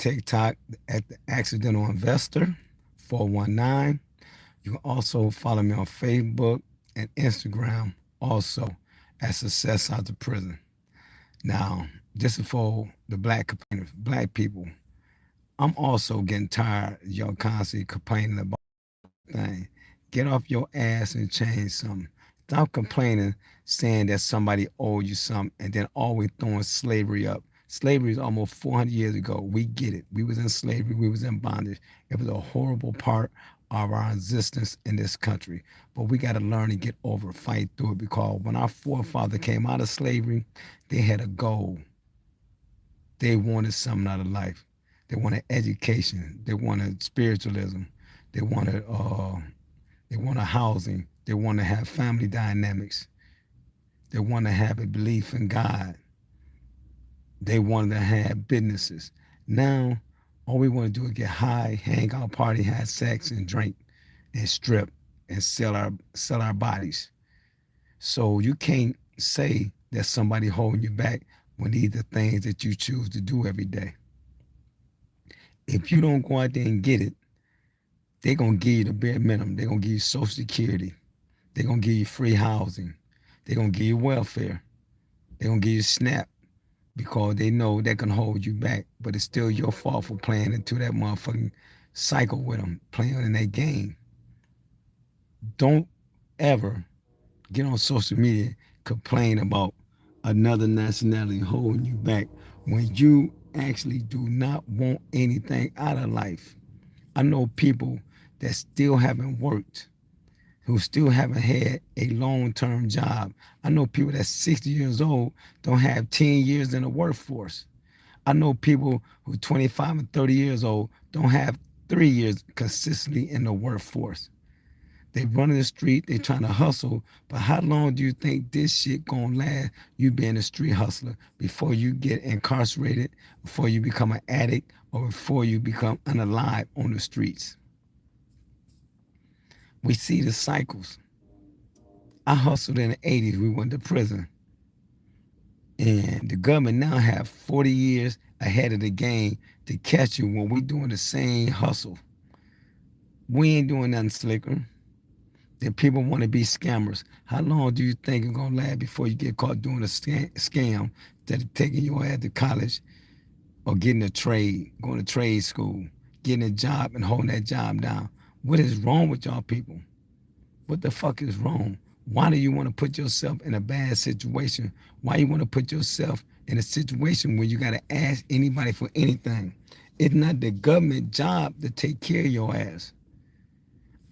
TikTok at the Accidental Investor 419. You can also follow me on Facebook and Instagram also at Success Out of Prison. Now, this is for the black complainers, black people. I'm also getting tired of y'all constantly complaining about things. Get off your ass and change something. Stop complaining, saying that somebody owed you something, and then always throwing slavery up. Slavery is almost 400 years ago. We get it. We was in slavery. We was in bondage. It was a horrible part of our existence in this country. But we got to learn to get over it, fight through it, because when our forefather came out of slavery, they had a goal. They wanted something out of life. They wanted education. They wanted spiritualism. They wanted housing. They want to have family dynamics. They want to have a belief in God. They wanted to have businesses. Now, all we want to do is get high, hang out, party, have sex, and drink, and strip, and sell our bodies. So you can't say that somebody holding you back when these are things that you choose to do every day. If you don't go out there and get it, they're gonna give you the bare minimum. They're gonna give you Social Security. They're gonna give you free housing. They're gonna give you welfare. They're gonna give you SNAP because they know that can hold you back. But it's still your fault for playing into that motherfucking cycle with them, playing in that game. Don't ever get on social media complain about another nationality holding you back when you actually do not want anything out of life. I know people that still haven't worked, who still haven't had a long-term job. I know people that's 60 years old don't have 10 years in the workforce. I know people who 25 and 30 years old don't have 3 years consistently in the workforce. They run in the street, they trying to hustle, but how long do you think this shit gonna last? You being a street hustler before you get incarcerated, before you become an addict, or before you become unalive on the streets. We see the cycles. I hustled in the 80s, we went to prison. And the government now have 40 years ahead of the game to catch you when we doing the same hustle. We ain't doing nothing slicker. Then people want to be scammers. How long do you think it's gonna last before you get caught doing a scam that of taking your ass to college or getting a trade, going to trade school, getting a job and holding that job down? What is wrong with y'all people? What the fuck is wrong? Why do you want to put yourself in a bad situation? Why you want to put yourself in a situation where you got to ask anybody for anything? It's not the government job to take care of your ass.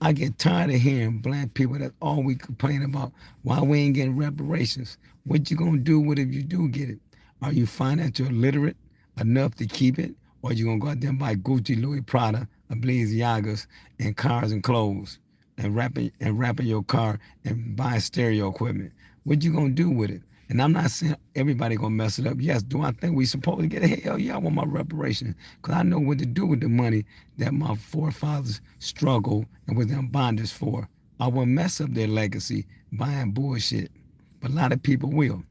I get tired of hearing black people that always complain about why we ain't getting reparations. What you gonna do with it if you do get it? Are you financially literate enough to keep it? Or you gonna go out there and buy Gucci, Louis Prada, and Balenciagas and cars and clothes and wrapping your car and buying stereo equipment? What you gonna do with it? And I'm not saying everybody gonna mess it up. Yes, do I think we supposed to get it? Hell yeah, I want my reparation. Cause I know what to do with the money that my forefathers struggled and was in bondage for. I will mess up their legacy buying bullshit. But a lot of people will.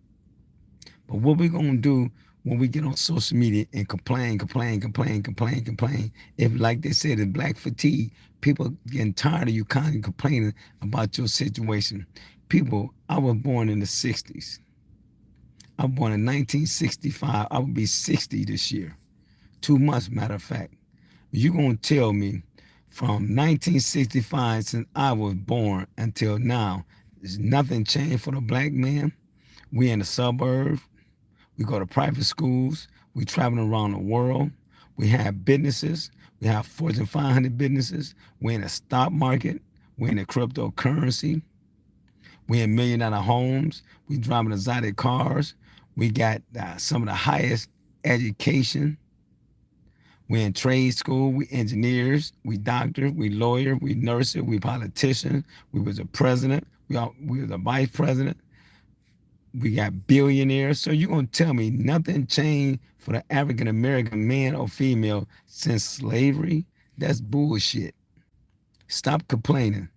But what we gonna do when we get on social media and complain, if like they said, it's black fatigue, people getting tired of you constantly complaining about your situation. People, I was born in the 60s. I was born in 1965. I will be 60 this year. 2 months, matter of fact. You gonna tell me from 1965 since I was born until now, there's nothing changed for the black man? We in the suburbs. We go to private schools. We traveling around the world. We have businesses. We have Fortune 500 businesses. We're in the stock market. We're in the cryptocurrency. We're in million-dollar homes. We driving exotic cars. We got some of the highest education. We're in trade school. We engineers. We doctors. We lawyers. We nurses. We politicians. We was a president. We was a vice president. We got billionaires. So you're gonna tell me nothing changed for the African American man or female since slavery? That's bullshit. Stop complaining.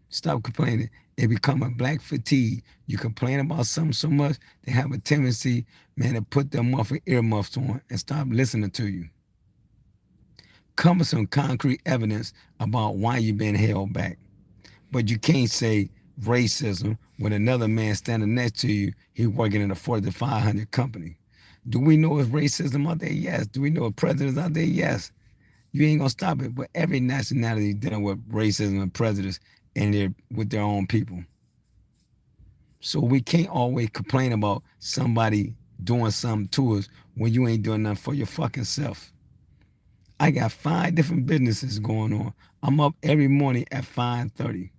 Stop complaining. It become a black fatigue. You complain about something so much, they have a tendency, man, to put their muffled earmuffs on and stop listening to you. Come with some concrete evidence about why you've been held back. But you can't say racism when another man standing next to you, he working in a 40 to 500 company. Do we know if racism out there? Yes. Do we know if prejudice out there? Yes. You ain't gonna stop it. But every nationality dealing with racism and prejudice and they're with their own people. So we can't always complain about somebody doing something to us when you ain't doing nothing for your fucking self. I got 5 different businesses going on. I'm up every morning at 5:30.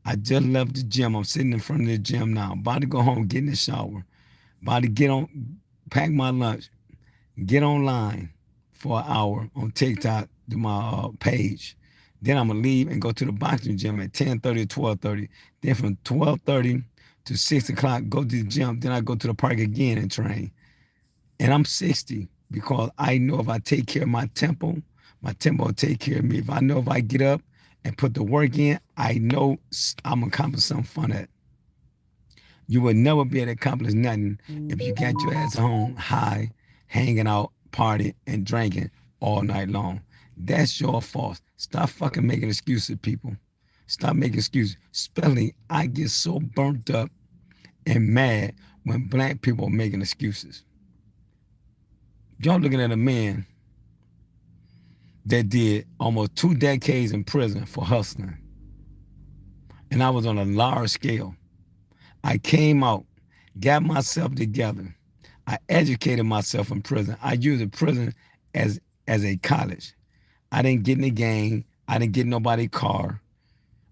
I just left the gym. I'm sitting in front of the gym now. About to go home, get in the shower. About to get on, pack my lunch, get online for an hour on TikTok, do my page. Then I'm gonna leave and go to the boxing gym at 10:30 to 12:30. Then from 12:30 to 6 o'clock, go to the gym. Then I go to the park again and train. And I'm 60 because I know if I take care of my temple will take care of me. If I know if I get up and put the work in, I know I'm gonna accomplish something fun at. You will never be able to accomplish nothing if you got your ass home high, hanging out, partying, and drinking all night long. That's your fault. Stop fucking making excuses, people. Stop making excuses. Especially, I get so burnt up and mad when black people are making excuses. Y'all looking at a man that did almost 2 decades in prison for hustling. And I was on a large scale. I came out, got myself together. I educated myself in prison. I used the prison as a college. I didn't get in the gang. I didn't get nobody car.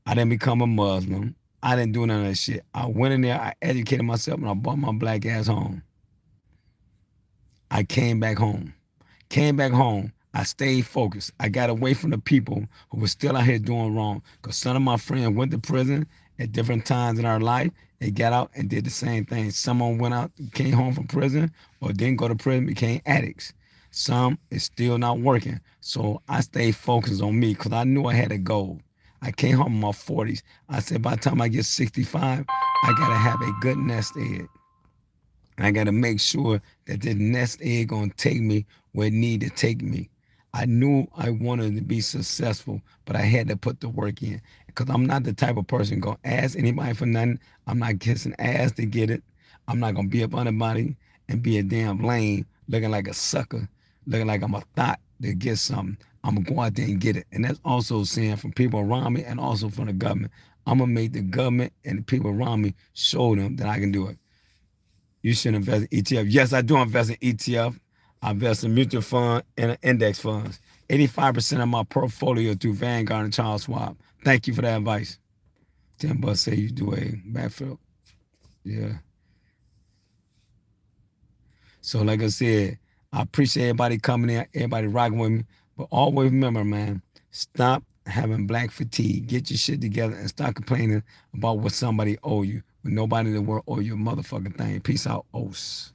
I didn't become a Muslim. I didn't do none of that shit. I went in there, I educated myself, and I brought my black ass home. I came back home. Came back home. I stayed focused. I got away from the people who were still out here doing wrong. Because some of my friends went to prison at different times in our life. They got out and did the same thing. Some of them went out, came home from prison, or didn't go to prison, became addicts. Some is still not working. So I stayed focused on me because I knew I had a goal. I came home in my 40s. I said, by the time I get 65, I got to have a good nest egg. I got to make sure that this nest egg going to take me where it need to take me. I knew I wanted to be successful, but I had to put the work in because I'm not the type of person going to ask anybody for nothing. I'm not kissing ass to get it. I'm not going to be up on anybody and be a damn lame, looking like a sucker, looking like I'm a thought to get something. I'm going to go out there and get it. And that's also saying from people around me and also from the government. I'm going to make the government and the people around me show them that I can do it. You should invest in ETF. Yes, I do invest in ETF. I invest in mutual fund and index funds. 85% of my portfolio through Vanguard and Charles Schwab. Thank you for that advice. 10 bucks say you do a backflip. Yeah. So like I said, I appreciate everybody coming in, everybody rocking with me. But always remember, man, stop having black fatigue. Get your shit together and stop complaining about what somebody owe you. When nobody in the world owe you a motherfucking thing. Peace out, Os.